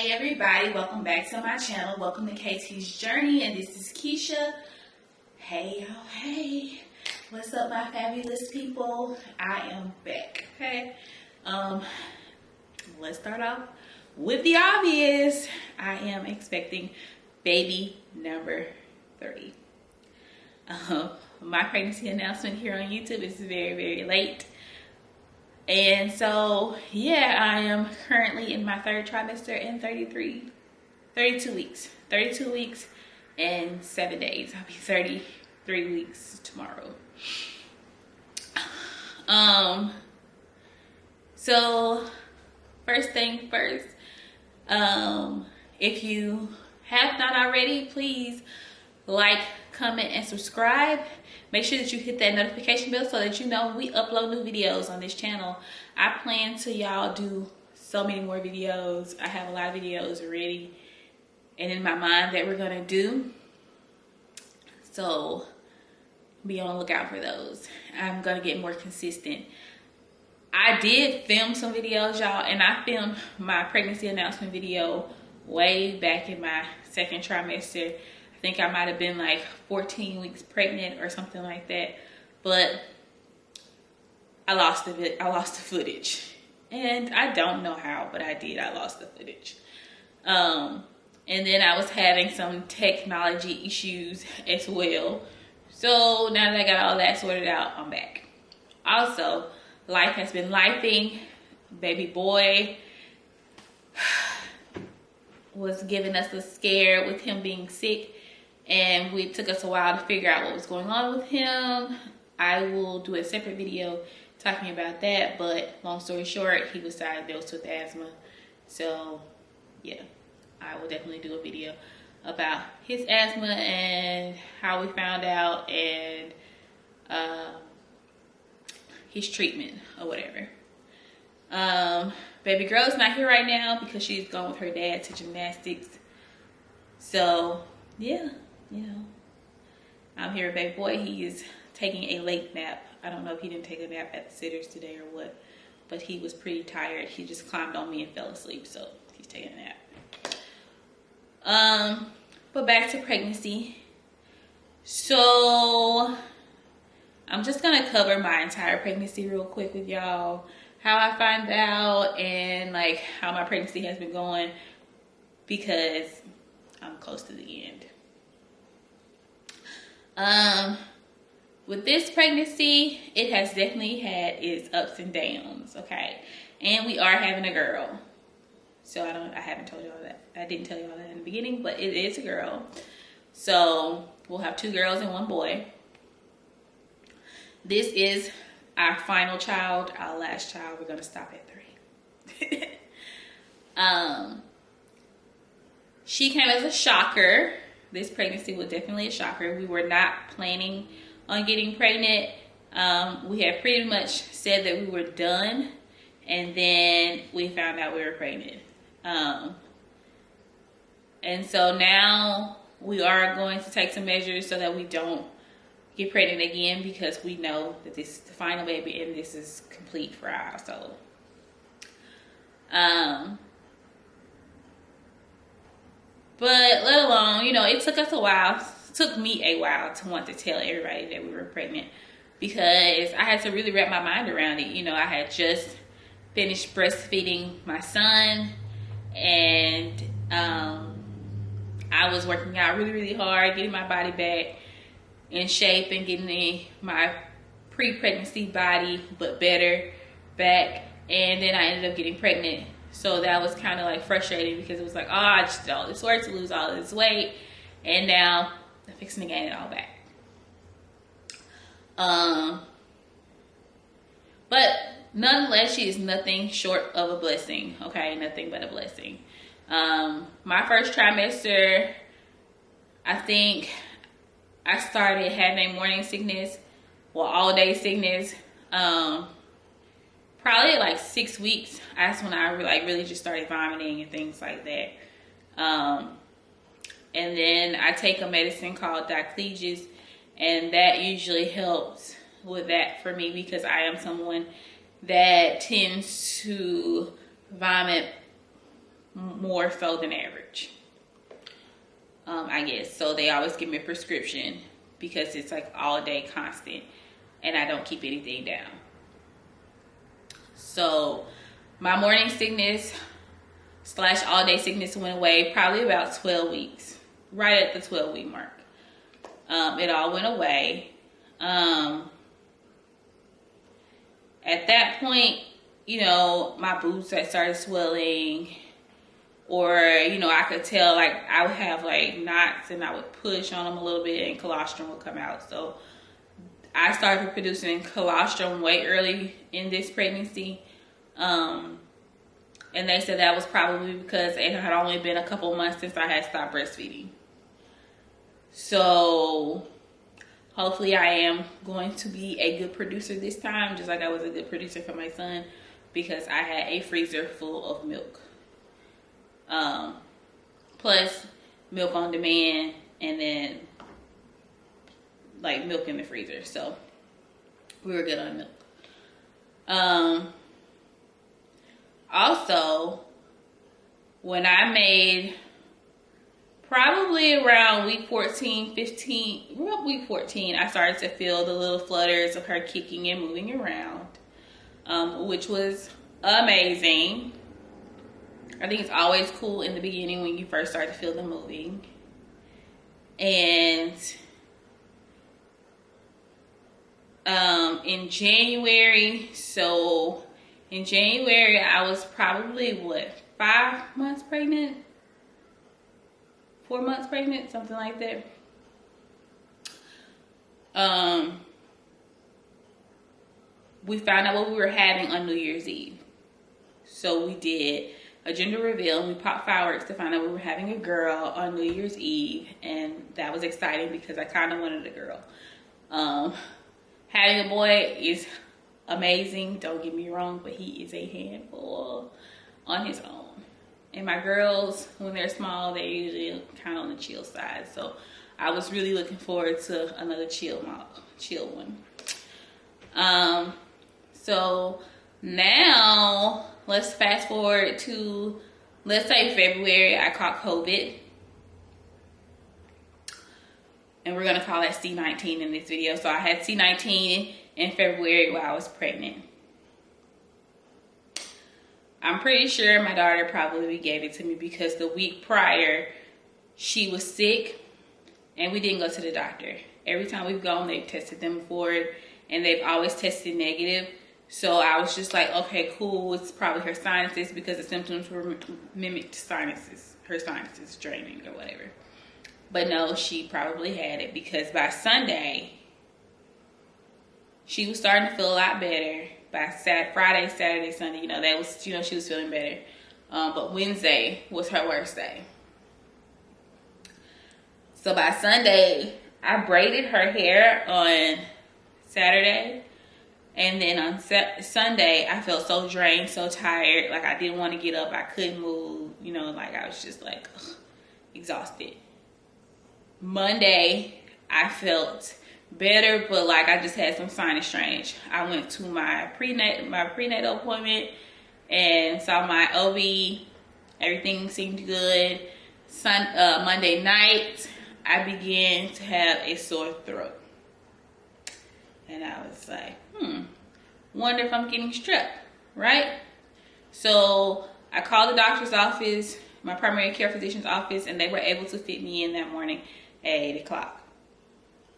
Hey everybody, welcome back to my channel. Welcome to KT's Journey, and this is Keisha. Hey y'all, hey. What's up my fabulous people? I am back, okay? Let's start off with the obvious. I am expecting baby number 3. My pregnancy announcement here on YouTube is very, very late. And so, yeah, I am currently in my 3rd trimester and 32 weeks. 32 weeks and 7 days. I'll be 33 weeks tomorrow. So, first thing first, if you have not already, please like, comment, and subscribe. Make sure that you hit that notification bell so that you know when we upload new videos on this channel. I plan to y'all do so many more videos. I have a lot of videos ready and in my mind that we're gonna do. So be on the lookout for those. I'm gonna get more consistent. I did film some videos, y'all, and I filmed my pregnancy announcement video way back in my 2nd trimester. I think I might have been like 14 weeks pregnant or something like that, but I lost the footage, and I don't know how, but I did. I lost the footage, and then I was having some technology issues as well. So now that I got all that sorted out, I'm back. Also, life has been lifing. Baby boy was giving us a scare with him being sick, and it took us a while to figure out what was going on with him. I will do a separate video talking about that, but long story short, he was diagnosed with asthma. So yeah, I will definitely do a video about his asthma and how we found out, and his treatment or whatever. Baby girl's not here right now because she's gone with her dad to gymnastics. So yeah, you know, I'm here with baby boy. He is taking a late nap. I don't know if he didn't take a nap at the sitters today or what, but he was pretty tired. He just climbed on me and fell asleep, so he's taking a nap. But back to pregnancy. So I'm just gonna cover my entire pregnancy real quick with y'all, how I find out, and like how my pregnancy has been going, because I'm close to the end. With this pregnancy, it has definitely had its ups and downs, okay? And we are having a girl. So I haven't told y'all that. I didn't tell y'all that in the beginning, but it is a girl. So we'll have 2 girls and 1 boy. This is our final child, our last child. We're gonna stop at 3. She came as a shocker. This pregnancy was definitely a shocker. We were not planning on getting pregnant. We had pretty much said that we were done, and then we found out we were pregnant. And so now we are going to take some measures so that we don't get pregnant again, because we know that this is the final baby and this is complete for our household. But let alone, you know, it took us a while. It took me a while to want to tell everybody that we were pregnant, because I had to really wrap my mind around it. You know, I had just finished breastfeeding my son, and I was working out really, really hard, getting my body back in shape and getting my pre-pregnancy body, but better, back. And then I ended up getting pregnant. So that was kind of like frustrating, because it was like, oh, I just did all this work to lose all this weight, and now I'm fixing to gain it all back. But nonetheless, she is nothing short of a blessing. Okay, nothing but a blessing. My first trimester, I think I started having morning sickness, well, all day sickness. Probably like 6 weeks. That's when I really just started vomiting and things like that. And then I take a medicine called Dicleges, and that usually helps with that for me, because I am someone that tends to vomit more so than average. I guess. So they always give me a prescription because it's like all day constant and I don't keep anything down. So my morning sickness / all day sickness went away probably about 12 weeks, right at the 12-week mark. It all went away. At that point, you know, my boobs had started swelling, or, you know, I could tell, like, I would have, like, knots, and I would push on them a little bit, and colostrum would come out. So I started producing colostrum way early in this pregnancy. And they said that was probably because it had only been a couple months since I had stopped breastfeeding. So hopefully I am going to be a good producer this time, just like I was a good producer for my son, because I had a freezer full of milk. Plus milk on demand, and then like milk in the freezer. So we were good on milk. Also, when I made probably around week 14, 15, week 14, I started to feel the little flutters of her kicking and moving around, which was amazing. I think it's always cool in the beginning when you first start to feel them moving. And in January, I was probably, 5 months pregnant? 4 months pregnant, something like that. We found out what we were having on New Year's Eve. So we did a gender reveal, and we popped fireworks to find out we were having a girl on New Year's Eve, and that was exciting because I kind of wanted a girl. Having a boy is amazing, don't get me wrong, but he is a handful on his own. And my girls, when they're small, they're usually kind of on the chill side. So I was really looking forward to another chill one. So now let's fast forward to, let's say February, I caught COVID. And we're going to call that C19 in this video. So I had C19 in February while I was pregnant. I'm pretty sure my daughter probably gave it to me because the week prior, she was sick and we didn't go to the doctor. Every time we've gone, they've tested them for it and they've always tested negative. So I was just like, okay, cool. It's probably her sinuses because the symptoms were mimicked sinuses, her sinuses draining or whatever. But no, she probably had it because by Sunday, she was starting to feel a lot better. By Friday, Saturday, Sunday, that was, she was feeling better. But Wednesday was her worst day. So by Sunday, I braided her hair on Saturday. And then on Sunday, I felt so drained, so tired. Like I didn't want to get up. I couldn't move. Like I was just like exhausted. Monday, I felt better, but like I just had some sinus strange. I went to my prenatal appointment and saw my OB. Everything seemed good. Monday night, I began to have a sore throat. And I was like, wonder if I'm getting strep, right? So I called the doctor's office, my primary care physician's office, and they were able to fit me in that morning at 8 o'clock.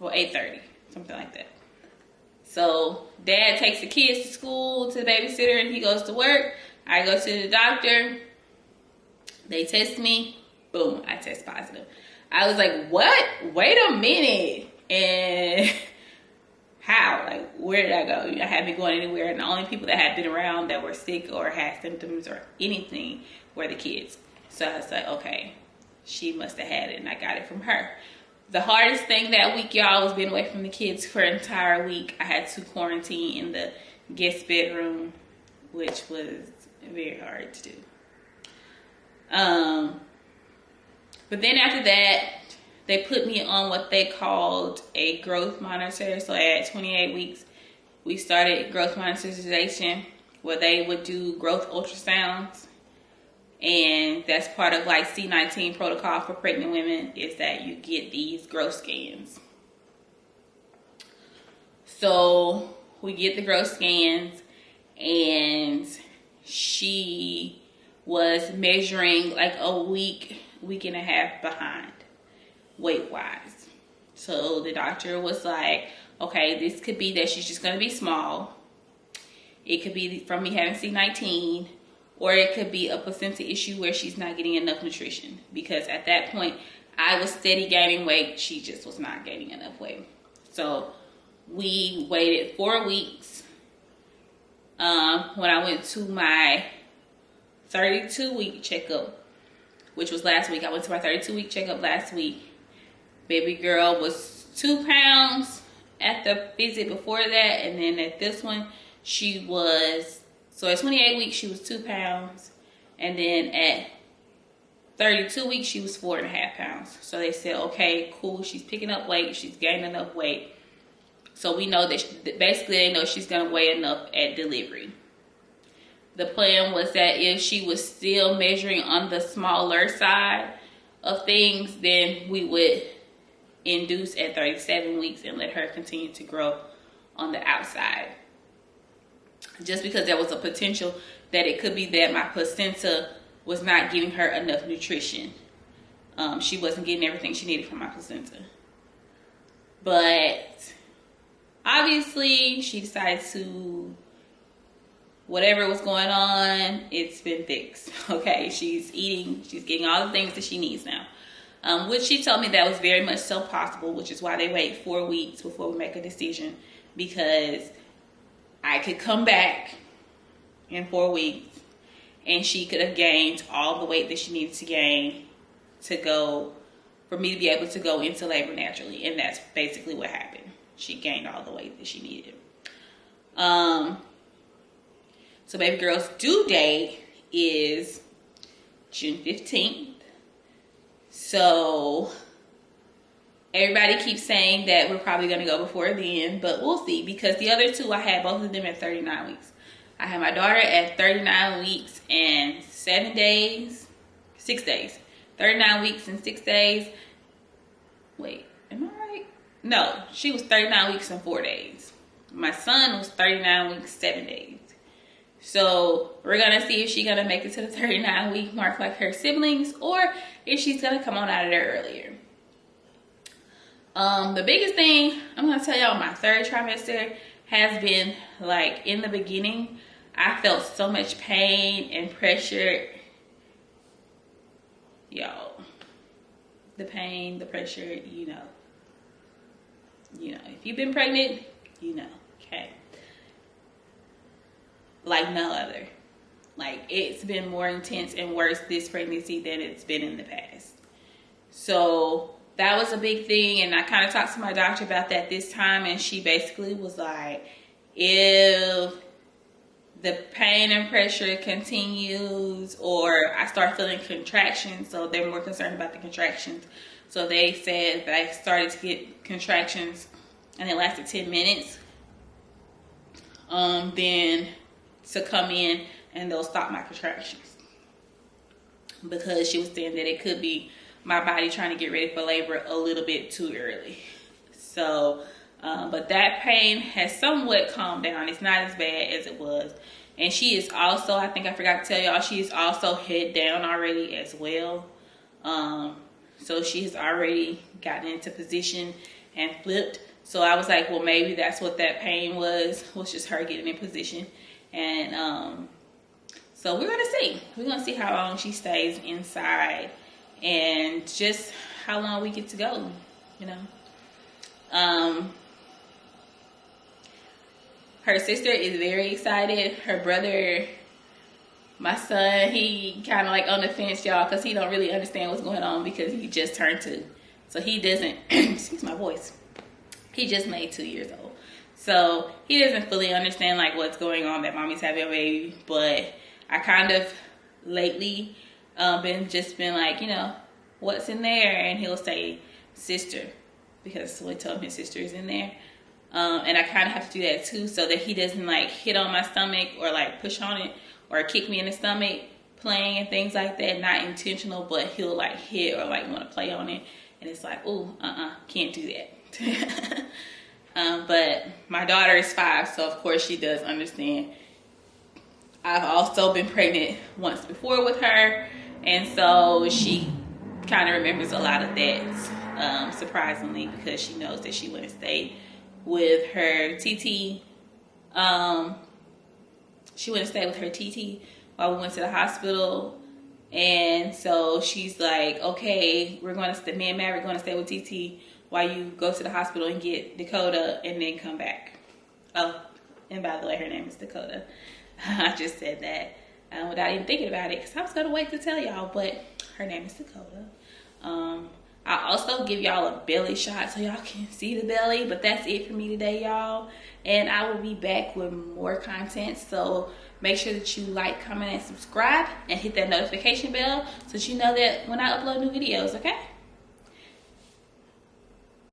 Well, 8:30, something like that. So dad takes the kids to school, to the babysitter, and he goes to work. I go to the doctor. They test me. Boom, I test positive. I was like, what? Wait a minute. And how? Like, where did I go? I hadn't been going anywhere, and the only people that had been around that were sick or had symptoms or anything were the kids. So I was like, okay, she must have had it, and I got it from her. The hardest thing that week, y'all, was being away from the kids for an entire week. I had to quarantine in the guest bedroom, which was very hard to do. But then after that, they put me on what they called a growth monitor. So at 28 weeks, we started growth monitorization, where they would do growth ultrasounds. And that's part of like C19 protocol for pregnant women, is that you get these growth scans. So we get the growth scans, and she was measuring like a week and a half behind weight wise. So the doctor was like, okay, this could be that she's just going to be small. It could be from me having C19, or it could be a placenta issue where she's not getting enough nutrition. Because at that point, I was steady gaining weight. She just was not gaining enough weight. So we waited 4 weeks. When I went to my 32-week checkup, which was last week. I went to my 32-week checkup last week. Baby girl was 2 pounds at the visit before that, and then at this one, she was, so at 28 weeks, she was 2 pounds, and then at 32 weeks, she was 4.5 pounds. So they said, okay, cool, she's picking up weight, she's gaining enough weight. So we know that basically they know she's gonna weigh enough at delivery. The plan was that if she was still measuring on the smaller side of things, then we would induce at 37 weeks and let her continue to grow on the outside. Just because there was a potential that it could be that my placenta was not giving her enough nutrition. She wasn't getting everything she needed from my placenta. But obviously she decided to, whatever was going on, it's been fixed. Okay, she's eating, she's getting all the things that she needs now. Which she told me that was very much so possible, which is why they wait 4 weeks before we make a decision, because I could come back in 4 weeks and she could have gained all the weight that she needed to gain to go, for me to be able to go into labor naturally. And that's basically what happened. She gained all the weight that she needed. So baby girl's due date is June 15th. So everybody keeps saying that we're probably going to go before then, but we'll see, because the other two, I had both of them at 39 weeks. I had my daughter at 39 weeks and 6 days. 39 weeks and 6 days. Wait, am I right? No, she was 39 weeks and 4 days. My son was 39 weeks, 7 days. So we're going to see if she's going to make it to the 39-week mark like her siblings, or if she's going to come on out of there earlier. The biggest thing I'm going to tell y'all, my 3rd trimester has been, like, in the beginning, I felt so much pain and pressure. Y'all, the pain, the pressure, you know, if you've been pregnant, you know, okay. Like no other. Like, it's been more intense and worse this pregnancy than it's been in the past. So that was a big thing, and I kind of talked to my doctor about that this time, and she basically was like, if the pain and pressure continues, or I start feeling contractions, so they're more concerned about the contractions. So they said that I started to get contractions and it lasted 10 minutes. Then to come in and they'll stop my contractions, because she was saying that it could be my body trying to get ready for labor a little bit too early. So, but that pain has somewhat calmed down. It's not as bad as it was. And she is also, I think I forgot to tell y'all, she is also head down already as well. So she has already gotten into position and flipped. So I was like, well, maybe that's what that pain was just her getting in position. And so we're gonna see. We're gonna see how long she stays inside, and just how long we get to go, you know. Her sister is very excited. Her brother, my son, he kind of like on the fence, y'all, because he don't really understand what's going on, because he just turned 2. So he doesn't, excuse my voice, he just made 2 years old. So he doesn't fully understand like what's going on, that mommy's having a baby. But I kind of lately been like, you know, what's in there? And he'll say sister, because we told him his sister is in there. And I kind of have to do that too, so that he doesn't like hit on my stomach or like push on it or kick me in the stomach. playing and things like that, not intentional, but he'll like hit or like want to play on it, and it's like, oh, can't do that. But my daughter is 5, so of course she does understand. I've also been pregnant once before with her, and so she kind of remembers a lot of that, surprisingly, because she knows that she went and stayed with her TT. She went and stayed with her TT while we went to the hospital, and so she's like, okay, we're going to stay, me and Matt, we're going to stay with TT while you go to the hospital and get Dakota and then come back. Oh, and by the way, her name is Dakota. I just said that without even thinking about it, because I was going to wait to tell y'all, but her name is Dakota. I also give y'all a belly shot so y'all can see the belly, but that's it for me today, y'all. And I will be back with more content, so make sure that you like, comment, and subscribe, and hit that notification bell so that you know that when I upload new videos, okay?